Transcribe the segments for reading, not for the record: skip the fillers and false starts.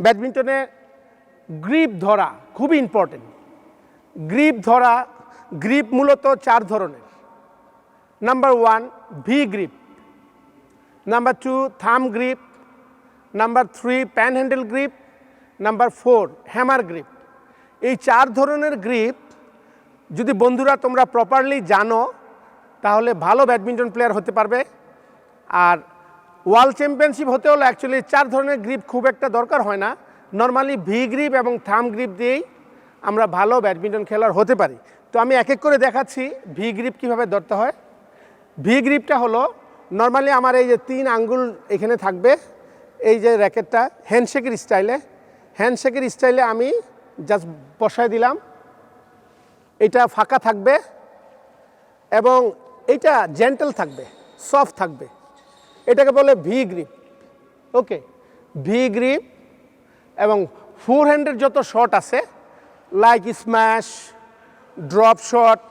ব্যাডমিন্টনে grip ধরা খুবই important. Grip ধরা, গ্রিপ মূলত 4 ধরনের। Number 1 V grip, number 2 thumb grip, number 3 pan handle grip, number 4 hammer grip. এই 4 ধরনের গ্রিপ যদি বন্ধুরা তোমরা প্রপারলি জানো তাহলে ভালো ব্যাডমিন্টন প্লেয়ার হতে পারবে। আর ওয়ার্ল্ড চ্যাম্পিয়নশিপ হতে হলে অ্যাকচুয়ালি 4 ধরনের গ্রিপ খুব একটা দরকার হয় না। নর্মালি ভি গ্রিপ এবং থাম গ্রিপ দিয়েই আমরা ভালো ব্যাডমিন্টন খেলোয়াড় হতে পারি। তো আমি এক এক করে দেখাচ্ছি ভি গ্রিপ কীভাবে ধরতে হয়। ভি গ্রিপটা হলো নর্মালি আমার এই যে 3 আঙ্গুল এখানে থাকবে, এই যে র্যাকেটটা হ্যান্ডশেকের স্টাইলে আমি জাস্ট বসায় দিলাম, এটা ফাঁকা থাকবে এবং এটা জেন্টল থাকবে, সফট থাকবে, এটাকে বলে V grip. Okay, V grip. এবং ফোর হ্যান্ডের যত শট আছে like smash, drop shot,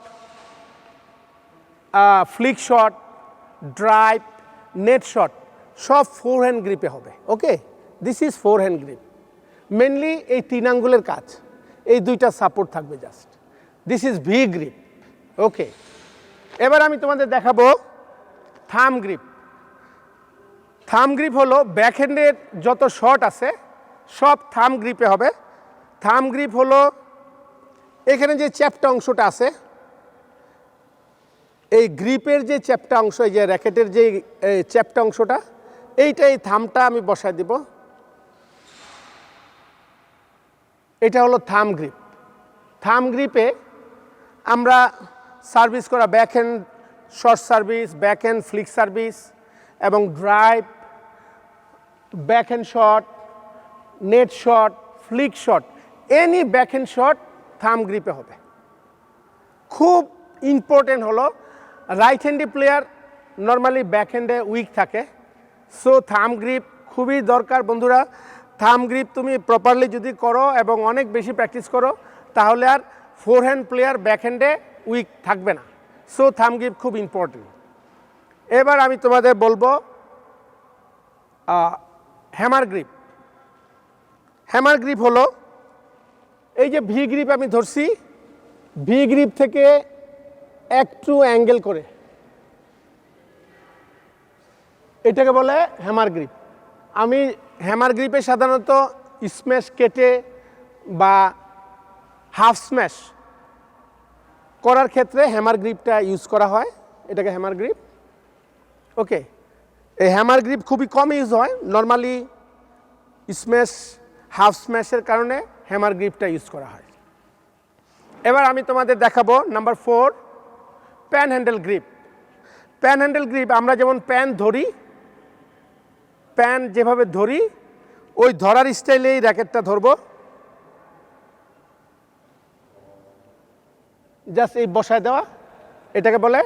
flick shot, drive, net shot সব ফোর হ্যান্ড গ্রিপে হবে। Okay, this is forehand grip. Mainly এই 3 আঙ্গুলের কাজ, এই 2টা সাপোর্ট থাকবে just. This is V grip. Okay, এবার আমি তোমাদের দেখাবো থাম গ্রিপ। থাম গ্রিপ হলো ব্যাকহ্যান্ডের যত শট আছে সব থাম গ্রিপে হবে। থাম গ্রিপ হলো এখানে যে চ্যাপ্টা অংশটা আছে, এই গ্রিপের যে চ্যাপ্টা অংশ, এই যে র্যাকেটের যে চ্যাপ্টা অংশটা, এই থামটা আমি বসায় দিব। এটা হলো থাম গ্রিপ। থাম গ্রিপে আমরা সার্ভিস করা backhand short service, backhand flick service এবং drive, backhand shot, net shot, flick shot, any backhand shot thumb গ্রিপে হবে। খুব ইম্পর্টেন্ট হলো রাইট হ্যান্ডি প্লেয়ার নর্মালি ব্যাকহ্যান্ডে উইক থাকে, সো থাম গ্রিপ খুবই দরকার বন্ধুরা। থাম গ্রিপ তুমি প্রপারলি যদি করো এবং অনেক বেশি প্র্যাকটিস করো তাহলে আর ফোর হ্যান্ড প্লেয়ার ব্যাকহ্যান্ডে উইক থাকবে না। সো থাম গ্রিপ খুব ইম্পর্টেন্ট। এবার আমি তোমাদের বলবো হ্যামার গ্রিপ। হ্যামার গ্রিপ হলো এই যে ভি গ্রিপ আমি ধরছি, ভি গ্রিপ থেকে একটু অ্যাঙ্গেল করে, এটাকে বলে হ্যামার গ্রিপ। আমি হ্যামার গ্রিপে সাধারণত স্ম্যাশ কেটে বা হাফ স্ম্যাশ করার ক্ষেত্রে হ্যামার গ্রিপটা ইউজ করা হয়, এটাকে হ্যামার গ্রিপ। ওকে, এই হ্যামার গ্রিপ খুবই কম ইউজ হয়, নর্মালি স্ম্যাশ হাফ স্ম্যাশের কারণে হ্যামার গ্রিপটা ইউজ করা হয়। এবার আমি তোমাদের দেখাবো number 4 pan handle grip. Pan handle grip আমরা যেমন প্যান ধরি, প্যান যেভাবে ধরি ওই ধরার স্টাইলেই র্যাকেটটা ধরবো, জাস্ট এই বসায় দেওয়া, এটাকে বলে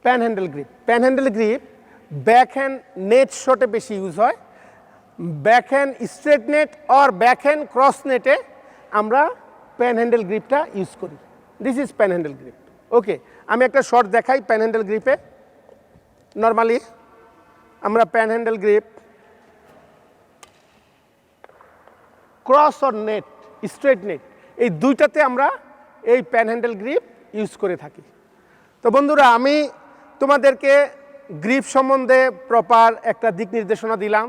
pan handle grip. Pan handle grip backhand net শটে বেশি ইউজ হয়। Backhand straight net or backhand cross নেটে আমরা প্যান হ্যান্ডেল গ্রিপটা ইউজ করি। This is pan handle grip. Okay, আমি একটা শট দেখাই প্যান হ্যান্ডেল গ্রিপে। নর্মালি আমরা pan handle grip cross or net, straight net, এই 2টাতে আমরা এই প্যান হ্যান্ডেল গ্রিপ ইউজ করে থাকি। তো বন্ধুরা আমি তোমাদেরকে গ্রিপ সম্বন্ধে প্রপার একটা দিক নির্দেশনা দিলাম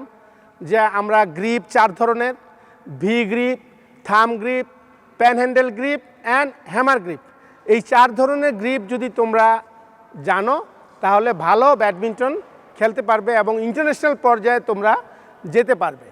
যে আমরা গ্রিপ 4 ধরনের, V grip, thumb grip, pan handle grip and hammer grip. এই 4 ধরনের গ্রিপ যদি তোমরা জানো তাহলে ভালো ব্যাডমিন্টন খেলতে পারবে এবং ইন্টারন্যাশনাল পর্যায়ে তোমরা যেতে পারবে।